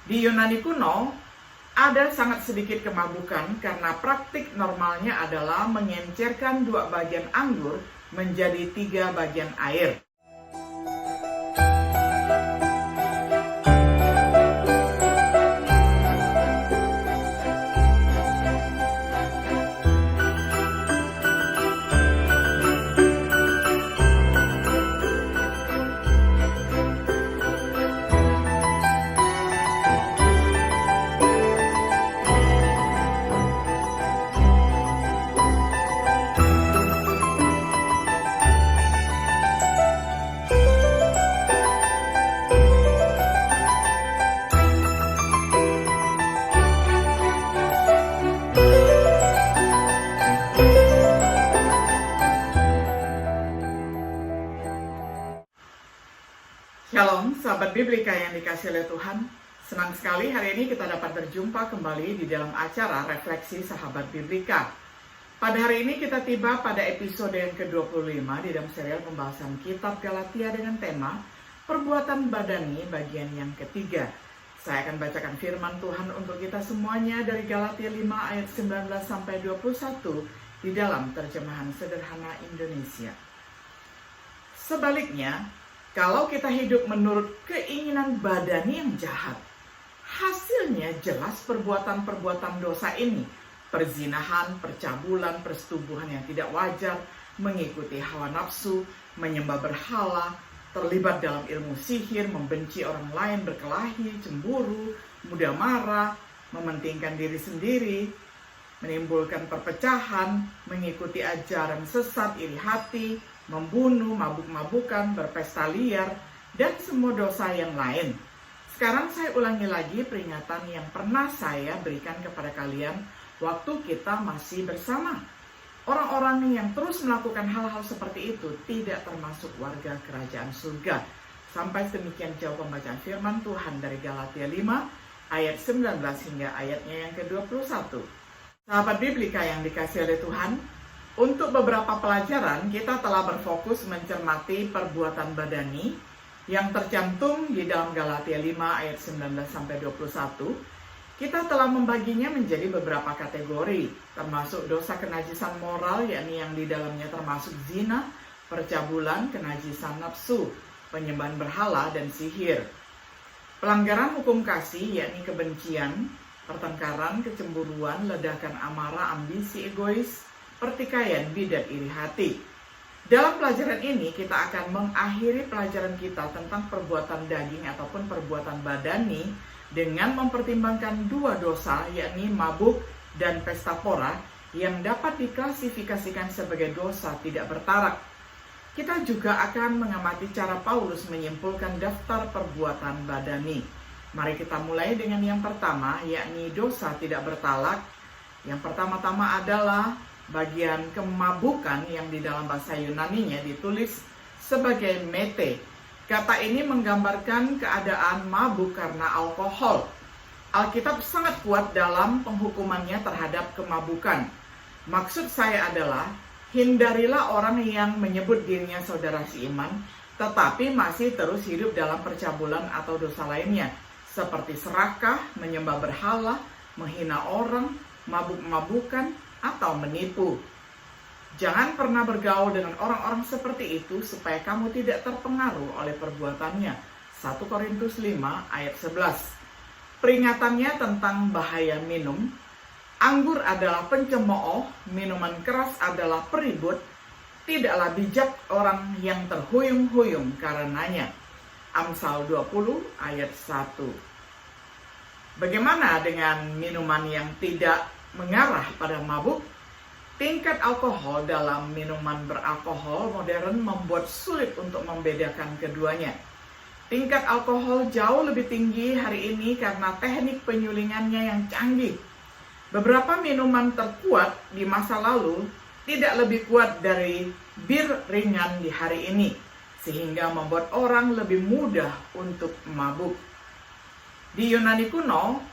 Di Yunani kuno, ada sangat sedikit kemabukan karena praktik normalnya adalah mengencerkan 2 bagian anggur menjadi 3 bagian air. Shalom, sahabat Biblika yang dikasihi oleh Tuhan. Senang sekali hari ini kita dapat berjumpa kembali di dalam acara Refleksi Sahabat Biblika. Pada hari ini kita tiba pada episode yang ke-25 di dalam serial pembahasan Kitab Galatia dengan tema Perbuatan Badani bagian yang ketiga. Saya akan bacakan firman Tuhan untuk kita semuanya dari Galatia 5 ayat 19 sampai 21 di dalam terjemahan sederhana Indonesia. Sebaliknya, kalau kita hidup menurut keinginan badani yang jahat, hasilnya jelas perbuatan-perbuatan dosa ini. Perzinahan, percabulan, persetubuhan yang tidak wajar, mengikuti hawa nafsu, menyembah berhala, terlibat dalam ilmu sihir, membenci orang lain, berkelahi, cemburu, mudah marah, mementingkan diri sendiri, menimbulkan perpecahan, mengikuti ajaran sesat, iri hati, membunuh, mabuk-mabukan, berpesta liar, dan semua dosa yang lain. Sekarang saya ulangi lagi peringatan yang pernah saya berikan kepada kalian waktu kita masih bersama. Orang-orang yang terus melakukan hal-hal seperti itu tidak termasuk warga kerajaan surga. Sampai sedemikian jauh pembacaan firman Tuhan dari Galatia 5 ayat 19 hingga ayatnya yang ke-21. Sahabat Biblika yang dikasihi oleh Tuhan, untuk beberapa pelajaran kita telah berfokus mencermati perbuatan badani yang tercantum di dalam Galatia 5 ayat 19 sampai 21. Kita telah membaginya menjadi beberapa kategori, termasuk dosa kenajisan moral, yakni yang di dalamnya termasuk zina, percabulan, kenajisan nafsu, penyembahan berhala, dan sihir. Pelanggaran hukum kasih, yakni kebencian, pertengkaran, kecemburuan, ledakan amarah, ambisi egois, pertikaian, bidat, iri hati. Dalam pelajaran ini kita akan mengakhiri pelajaran kita tentang perbuatan daging ataupun perbuatan badani dengan mempertimbangkan 2 dosa, yakni mabuk dan pesta pora, yang dapat diklasifikasikan sebagai dosa tidak bertarak. Kita juga akan mengamati cara Paulus menyimpulkan daftar perbuatan badani. Mari kita mulai dengan yang pertama, yakni dosa tidak bertalak. Yang pertama-tama adalah bagian kemabukan yang di dalam bahasa Yunaninya ditulis sebagai mete. Kata ini menggambarkan keadaan mabuk karena alkohol. Alkitab sangat kuat dalam penghukumannya terhadap kemabukan. Maksud saya adalah, hindarilah orang yang menyebut dirinya saudara seiman, tetapi masih terus hidup dalam percabulan atau dosa lainnya, seperti serakah, menyembah berhala, menghina orang, mabuk-mabukan, atau menipu. Jangan pernah bergaul dengan orang-orang seperti itu supaya kamu tidak terpengaruh oleh perbuatannya. 1 Korintus 5 ayat 11. Peringatannya tentang bahaya minum. Anggur adalah pencemooh, minuman keras adalah peribut. Tidaklah bijak orang yang terhuyung-huyung karenanya. Amsal 20 ayat 1. Bagaimana dengan minuman yang tidak mengarah pada mabuk? Tingkat alkohol dalam minuman beralkohol modern membuat sulit untuk membedakan keduanya. Tingkat alkohol jauh lebih tinggi hari ini karena teknik penyulingannya yang canggih. Beberapa minuman terkuat di masa lalu tidak lebih kuat dari bir ringan di hari ini, sehingga membuat orang lebih mudah untuk mabuk. Di Yunani kuno,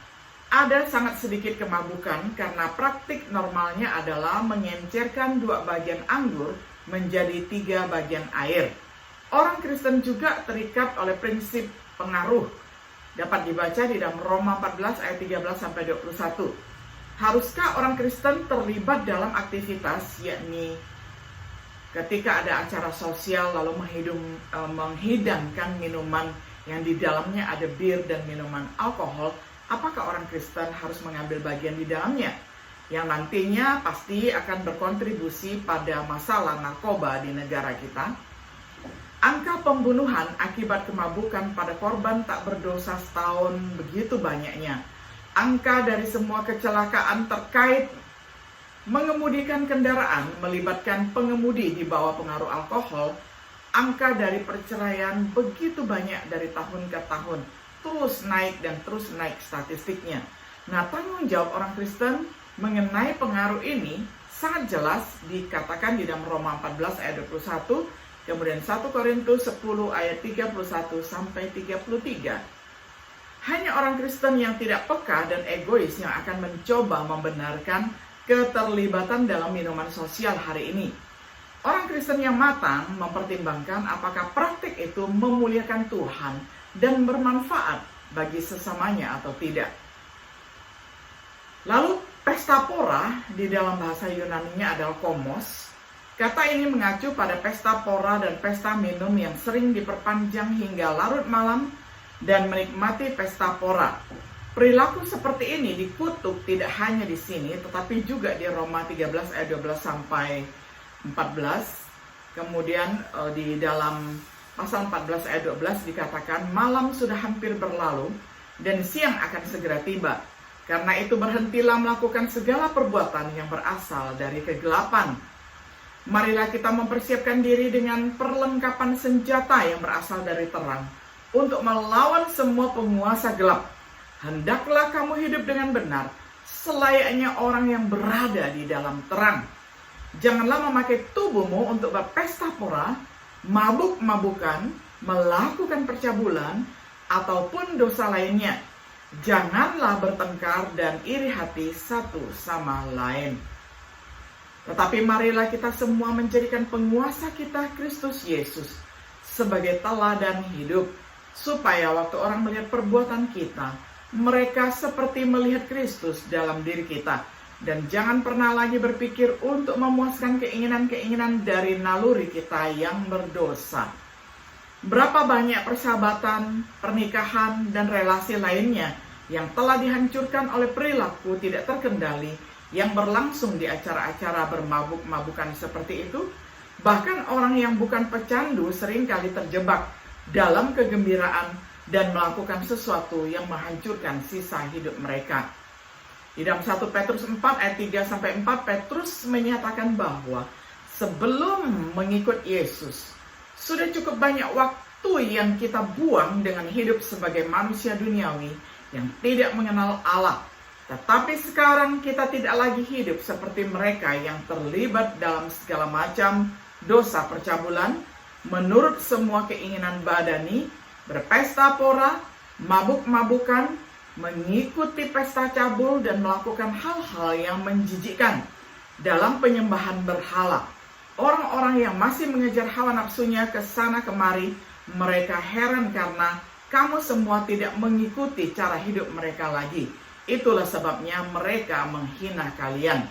ada sangat sedikit kemabukan karena praktik normalnya adalah mengencerkan 2 bagian anggur menjadi 3 bagian air. Orang Kristen juga terikat oleh prinsip pengaruh. Dapat dibaca di dalam Roma 14 ayat 13 sampai 21. Haruskah orang Kristen terlibat dalam aktivitas, yakni ketika ada acara sosial lalu menghidangkan minuman yang di dalamnya ada bir dan minuman alkohol, apakah orang Kristen harus mengambil bagian di dalamnya? Yang nantinya pasti akan berkontribusi pada masalah narkoba di negara kita. Angka pembunuhan akibat kemabukan pada korban tak berdosa setahun begitu banyaknya. Angka dari semua kecelakaan terkait mengemudikan kendaraan melibatkan pengemudi di bawah pengaruh alkohol. Angka dari perceraian begitu banyak dari tahun ke tahun, terus naik dan terus naik statistiknya. Nah, tanggung jawab orang Kristen mengenai pengaruh ini sangat jelas dikatakan di dalam Roma 14 ayat 21, kemudian 1 Korintus 10 ayat 31 sampai 33. Hanya orang Kristen yang tidak peka dan egois yang akan mencoba membenarkan keterlibatan dalam minuman sosial hari ini. Orang Kristen yang matang mempertimbangkan apakah praktik itu memuliakan Tuhan dan bermanfaat bagi sesamanya atau tidak. Lalu pesta pora di dalam bahasa Yunani-nya adalah komos. Kata ini mengacu pada pesta pora dan pesta minum yang sering diperpanjang hingga larut malam dan menikmati pesta pora. Perilaku seperti ini dikutuk tidak hanya di sini, tetapi juga di Roma 13 ayat 12 sampai 14. Kemudian di dalam pasal 14 ayat 12 dikatakan, malam sudah hampir berlalu dan siang akan segera tiba. Karena itu berhentilah melakukan segala perbuatan yang berasal dari kegelapan. Marilah kita mempersiapkan diri dengan perlengkapan senjata yang berasal dari terang untuk melawan semua penguasa gelap. Hendaklah kamu hidup dengan benar, selayaknya orang yang berada di dalam terang. Janganlah memakai tubuhmu untuk berpesta pora, mabuk-mabukan, melakukan percabulan, ataupun dosa lainnya. Janganlah bertengkar dan iri hati satu sama lain. Tetapi marilah kita semua menjadikan penguasa kita Kristus Yesus sebagai teladan hidup, supaya waktu orang melihat perbuatan kita, mereka seperti melihat Kristus dalam diri kita. Dan jangan pernah lagi berpikir untuk memuaskan keinginan-keinginan dari naluri kita yang berdosa. Berapa banyak persahabatan, pernikahan, dan relasi lainnya yang telah dihancurkan oleh perilaku tidak terkendali yang berlangsung di acara-acara bermabuk-mabukan seperti itu. Bahkan orang yang bukan pecandu seringkali terjebak dalam kegembiraan dan melakukan sesuatu yang menghancurkan sisa hidup mereka. Di dalam 1 Petrus 4 ayat 3-4, Petrus menyatakan bahwa sebelum mengikut Yesus, sudah cukup banyak waktu yang kita buang dengan hidup sebagai manusia duniawi yang tidak mengenal Allah. Tetapi sekarang kita tidak lagi hidup seperti mereka yang terlibat dalam segala macam dosa percabulan, menurut semua keinginan badani, berpesta pora, mabuk-mabukan, mengikuti pesta cabul, dan melakukan hal-hal yang menjijikkan dalam penyembahan berhala. Orang-orang yang masih mengejar hawa nafsunya ke sana kemari, mereka heran karena kamu semua tidak mengikuti cara hidup mereka lagi. Itulah sebabnya mereka menghina kalian.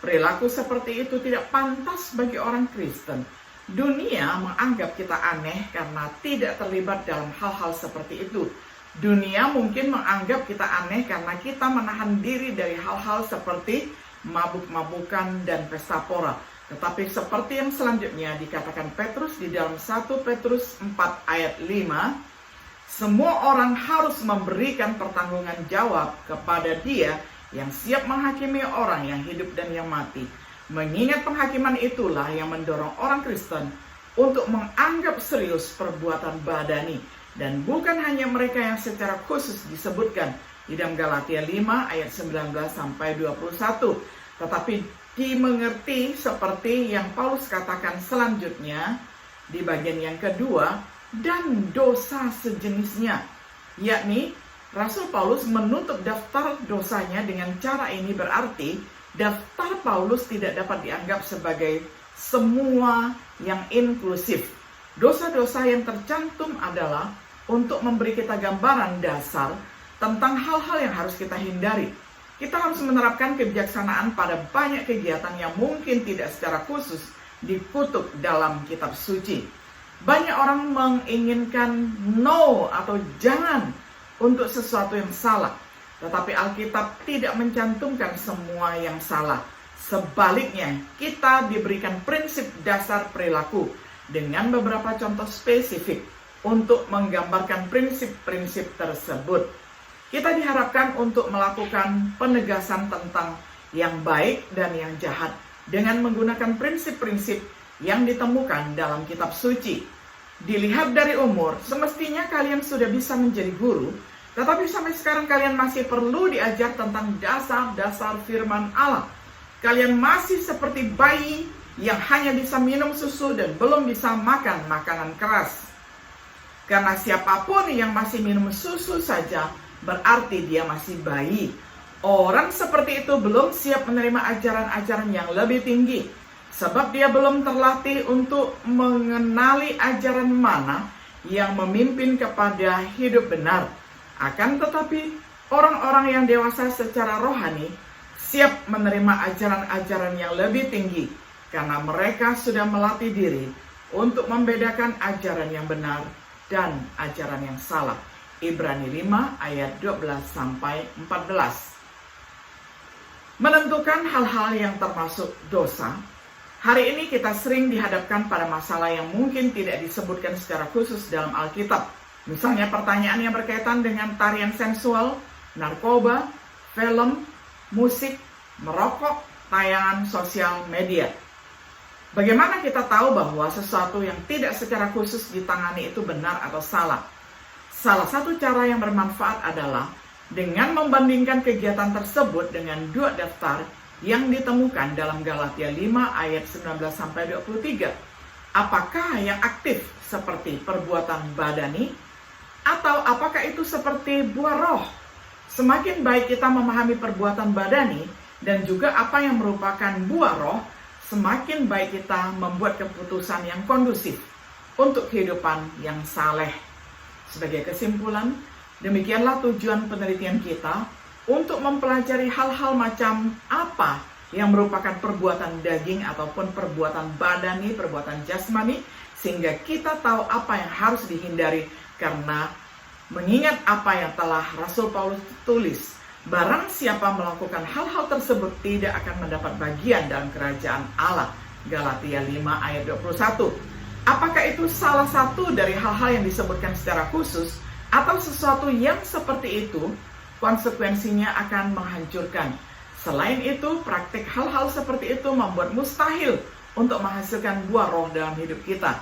Perilaku seperti itu tidak pantas bagi orang Kristen. Dunia menganggap kita aneh karena tidak terlibat dalam hal-hal seperti itu. Dunia mungkin menganggap kita aneh karena kita menahan diri dari hal-hal seperti mabuk-mabukan dan pesta pora. Tetapi seperti yang selanjutnya dikatakan Petrus di dalam 1 Petrus 4 ayat 5, semua orang harus memberikan pertanggungan jawab kepada Dia yang siap menghakimi orang yang hidup dan yang mati. Mengingat penghakiman itulah yang mendorong orang Kristen untuk menganggap serius perbuatan badani. Dan bukan hanya mereka yang secara khusus disebutkan di dalam Galatia 5 ayat 19-21. Tetapi dimengerti seperti yang Paulus katakan selanjutnya di bagian yang kedua, dan dosa sejenisnya. Yakni Rasul Paulus menutup daftar dosanya dengan cara ini, berarti daftar Paulus tidak dapat dianggap sebagai semua yang inklusif. Dosa-dosa yang tercantum adalah untuk memberi kita gambaran dasar tentang hal-hal yang harus kita hindari. Kita harus menerapkan kebijaksanaan pada banyak kegiatan yang mungkin tidak secara khusus dikutuk dalam kitab suci. Banyak orang menginginkan no atau jangan untuk sesuatu yang salah, tetapi Alkitab tidak mencantumkan semua yang salah. Sebaliknya, kita diberikan prinsip dasar perilaku dengan beberapa contoh spesifik untuk menggambarkan prinsip-prinsip tersebut. Kita diharapkan untuk melakukan penegasan tentang yang baik dan yang jahat dengan menggunakan prinsip-prinsip yang ditemukan dalam kitab suci. Dilihat dari umur, semestinya kalian sudah bisa menjadi guru, tetapi sampai sekarang kalian masih perlu diajar tentang dasar-dasar firman Allah. Kalian masih seperti bayi yang hanya bisa minum susu dan belum bisa makan makanan keras. Karena siapapun yang masih minum susu saja berarti dia masih bayi. Orang seperti itu belum siap menerima ajaran-ajaran yang lebih tinggi, sebab dia belum terlatih untuk mengenali ajaran mana yang memimpin kepada hidup benar. Akan tetapi, orang-orang yang dewasa secara rohani siap menerima ajaran-ajaran yang lebih tinggi, karena mereka sudah melatih diri untuk membedakan ajaran yang benar dan ajaran yang salah. Ibrani 5 ayat 12-14. Menentukan hal-hal yang termasuk dosa. Hari ini kita sering dihadapkan pada masalah yang mungkin tidak disebutkan secara khusus dalam Alkitab. Misalnya pertanyaan yang berkaitan dengan tarian sensual, narkoba, film, musik, merokok, tayangan sosial media. Bagaimana kita tahu bahwa sesuatu yang tidak secara khusus ditangani itu benar atau salah? Salah satu cara yang bermanfaat adalah dengan membandingkan kegiatan tersebut dengan dua daftar yang ditemukan dalam Galatia 5 ayat 19-23. Apakah yang aktif seperti perbuatan badani atau apakah itu seperti buah roh? Semakin baik kita memahami perbuatan badani dan juga apa yang merupakan buah roh, semakin baik kita membuat keputusan yang kondusif untuk kehidupan yang saleh. Sebagai kesimpulan, demikianlah tujuan penelitian kita untuk mempelajari hal-hal macam apa yang merupakan perbuatan daging ataupun perbuatan badani, perbuatan jasmani, sehingga kita tahu apa yang harus dihindari. Karena mengingat apa yang telah Rasul Paulus tulis, barang siapa melakukan hal-hal tersebut tidak akan mendapat bagian dalam kerajaan Allah. Galatia 5 ayat 21. Apakah itu salah satu dari hal-hal yang disebutkan secara khusus atau sesuatu yang seperti itu? Konsekuensinya akan menghancurkan. Selain itu, praktik hal-hal seperti itu membuat mustahil untuk menghasilkan buah roh dalam hidup kita.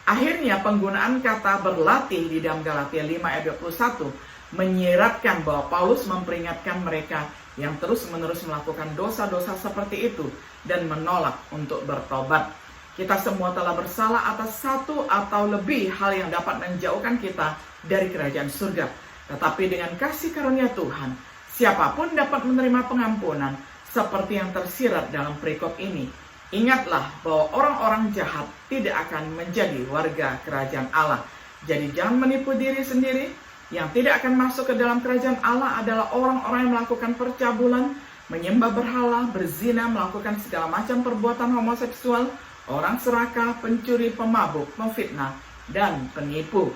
Akhirnya penggunaan kata berlatih di dalam Galatia 5 ayat 21 menyiratkan bahwa Paulus memperingatkan mereka yang terus-menerus melakukan dosa-dosa seperti itu dan menolak untuk bertobat. Kita semua telah bersalah atas satu atau lebih hal yang dapat menjauhkan kita dari kerajaan surga. Tetapi dengan kasih karunia Tuhan, siapapun dapat menerima pengampunan seperti yang tersirat dalam perikop ini. Ingatlah bahwa orang-orang jahat tidak akan menjadi warga kerajaan Allah. Jadi jangan menipu diri sendiri. Yang tidak akan masuk ke dalam kerajaan Allah adalah orang-orang yang melakukan percabulan, menyembah berhala, berzina, melakukan segala macam perbuatan homoseksual, orang serakah, pencuri, pemabuk, pemfitnah, dan penipu.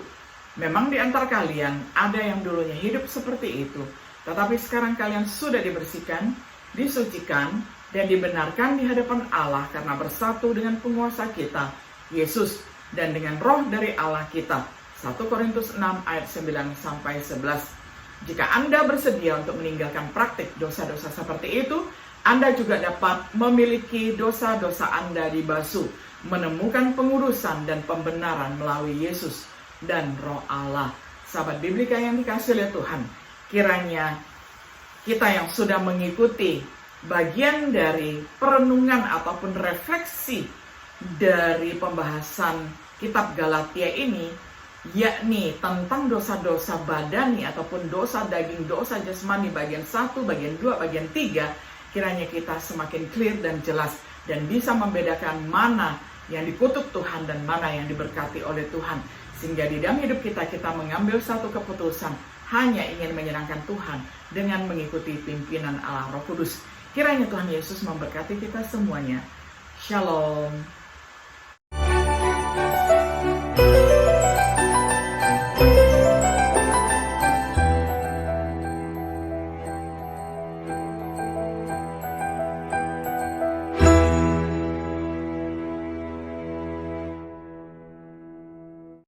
Memang di antara kalian ada yang dulunya hidup seperti itu, tetapi sekarang kalian sudah dibersihkan, disucikan, dan dibenarkan di hadapan Allah karena bersatu dengan penguasa kita, Yesus, dan dengan roh dari Allah kita. 1 Korintus 6 ayat 9-11. Jika Anda bersedia untuk meninggalkan praktik dosa-dosa seperti itu, Anda juga dapat memiliki dosa-dosa Anda dibasuh, menemukan pengurusan dan pembenaran melalui Yesus dan roh Allah. Sahabat Biblika yang dikasihi oleh Tuhan, kiranya kita yang sudah mengikuti bagian dari perenungan ataupun refleksi dari pembahasan kitab Galatia ini, yakni tentang dosa-dosa badani ataupun dosa daging, dosa jasmani bagian 1, bagian 2, bagian 3, kiranya kita semakin clear dan jelas dan bisa membedakan mana yang dikutuk Tuhan dan mana yang diberkati oleh Tuhan. Sehingga di dalam hidup kita, kita mengambil satu keputusan hanya ingin menyenangkan Tuhan dengan mengikuti pimpinan Allah Roh Kudus. Kiranya Tuhan Yesus memberkati kita semuanya. Shalom.